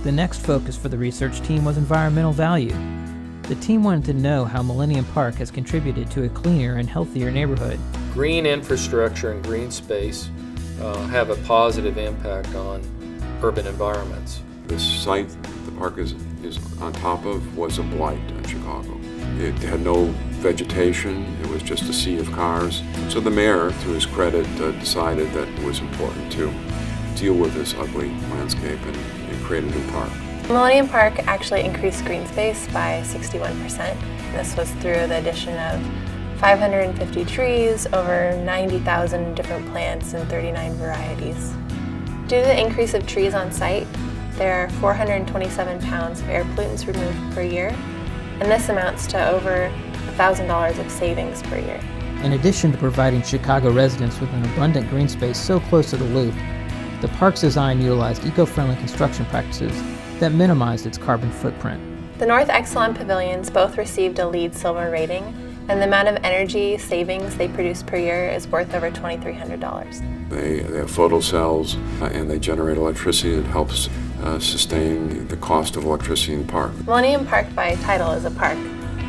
The next focus for the research team was environmental value. The team wanted to know how Millennium Park has contributed to a cleaner and healthier neighborhood. Green infrastructure and green space have a positive impact on urban environments. This site the park is on top of was a blight in Chicago. It had no vegetation, it was just a sea of cars. So the mayor, to his credit, decided that it was important to deal with this ugly landscape and create a new park. Millennium Park actually increased green space by 61%. This was through the addition of 550 trees, over 90,000 different plants in 39 varieties. Due to the increase of trees on site, there are 427 pounds of air pollutants removed per year, and this amounts to over $1,000 of savings per year. In addition to providing Chicago residents with an abundant green space so close to the loop, the park's design utilized eco-friendly construction practices that minimized its carbon footprint. The North Exelon pavilions both received a LEED Silver rating, and the amount of energy savings they produce per year is worth over $2,300. They have photo cells and they generate electricity that helps sustain the cost of electricity in the park. Millennium Park by title is a park,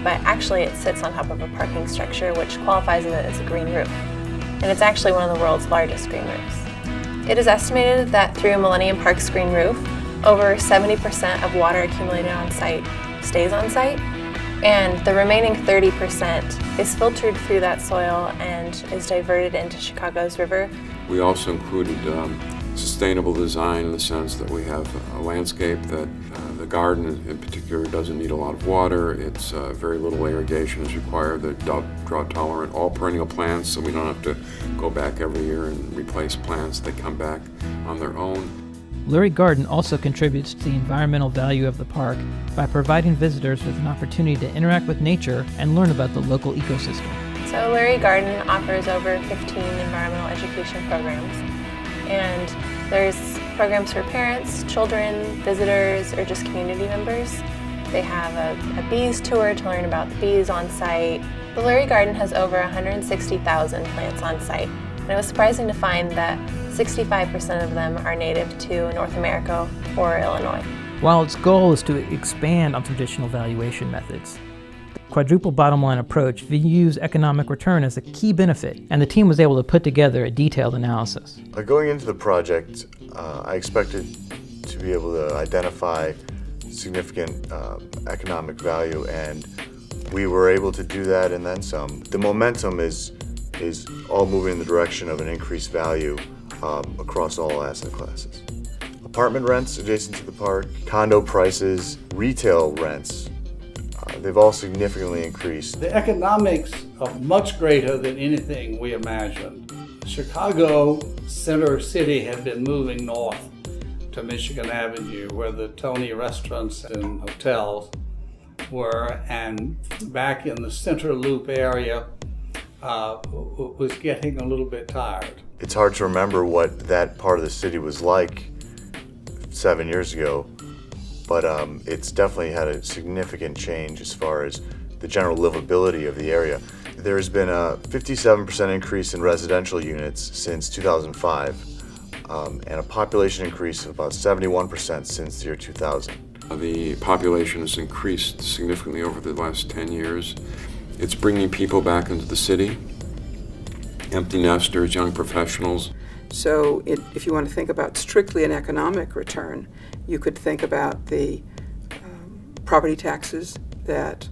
but actually it sits on top of a parking structure which qualifies it as a green roof. And it's actually one of the world's largest green roofs. It is estimated that through Millennium Park's green roof, over 70% of water accumulated on site stays on site, and the remaining 30% is filtered through that soil and is diverted into Chicago's river. We also included sustainable design in the sense that we have a landscape that the garden in particular doesn't need a lot of water. It's very little irrigation is required. They're drought tolerant, all perennial plants, so we don't have to go back every year and replace plants. They come back on their own. Lurie Garden also contributes to the environmental value of the park by providing visitors with an opportunity to interact with nature and learn about the local ecosystem. So Lurie Garden offers over 15 environmental education programs, and there's programs for parents, children, visitors, or just community members. They have a bees tour to learn about the bees on site. The Lurie Garden has over 160,000 plants on site, and it was surprising to find that 65% of them are native to North America or Illinois. While its goal is to expand on traditional valuation methods, the quadruple bottom line approach views economic return as a key benefit, and the team was able to put together a detailed analysis. Going into the project, I expected to be able to identify significant economic value, and we were able to do that and then some. The momentum is all moving in the direction of an increased value across all asset classes. Apartment rents adjacent to the park, condo prices, retail rents, they've all significantly increased. The economics are much greater than anything we imagined. Chicago Center City had been moving north to Michigan Avenue, where the Tony restaurants and hotels were, and back in the Center Loop area was getting a little bit tired. It's hard to remember what that part of the city was like 7 years ago, but it's definitely had a significant change as far as the general livability of the area. There's been a 57% increase in residential units since 2005, and a population increase of about 71% since the year 2000. The population has increased significantly over the last 10 years. It's bringing people back into the city, empty nesters, young professionals. So if you want to think about strictly an economic return, you could think about the property taxes that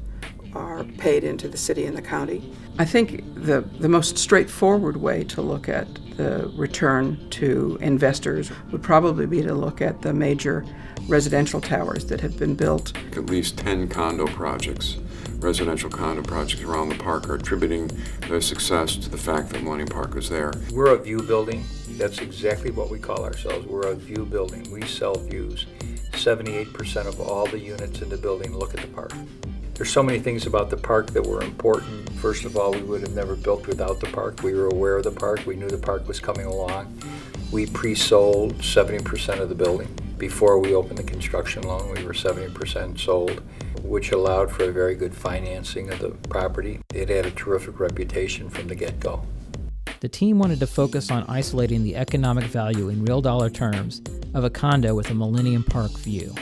are paid into the city and the county. I think the most straightforward way to look at the return to investors would probably be to look at the major residential towers that have been built. At least 10 condo projects, residential condo projects around the park, are attributing their success to the fact that Millennium Park is there. We're a view building. That's exactly what we call ourselves. We're a view building. We sell views. 78% of all the units in the building look at the park. There's so many things about the park that were important. First of all, we would have never built without the park. We were aware of the park. We knew the park was coming along. We pre-sold 70% of the building. Before we opened the construction loan, we were 70% sold, which allowed for a very good financing of the property. It had a terrific reputation from the get-go. The team wanted to focus on isolating the economic value in real dollar terms of a condo with a Millennium Park view.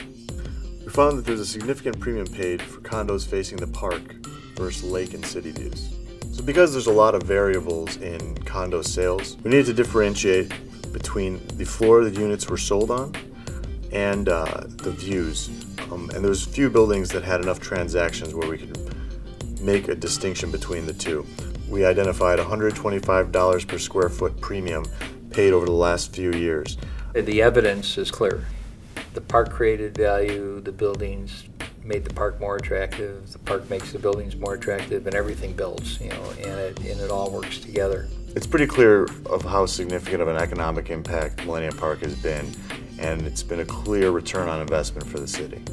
We found that there's a significant premium paid for condos facing the park versus lake and city views. So because there's a lot of variables in condo sales, we needed to differentiate between the floor the units were sold on and the views. And there's few buildings that had enough transactions where we could make a distinction between the two. We identified $125 per square foot premium paid over the last few years. The evidence is clear. The park created value, the buildings made the park more attractive, the park makes the buildings more attractive, and everything builds, and it all works together. It's pretty clear of how significant of an economic impact Millennium Park has been, and it's been a clear return on investment for the city.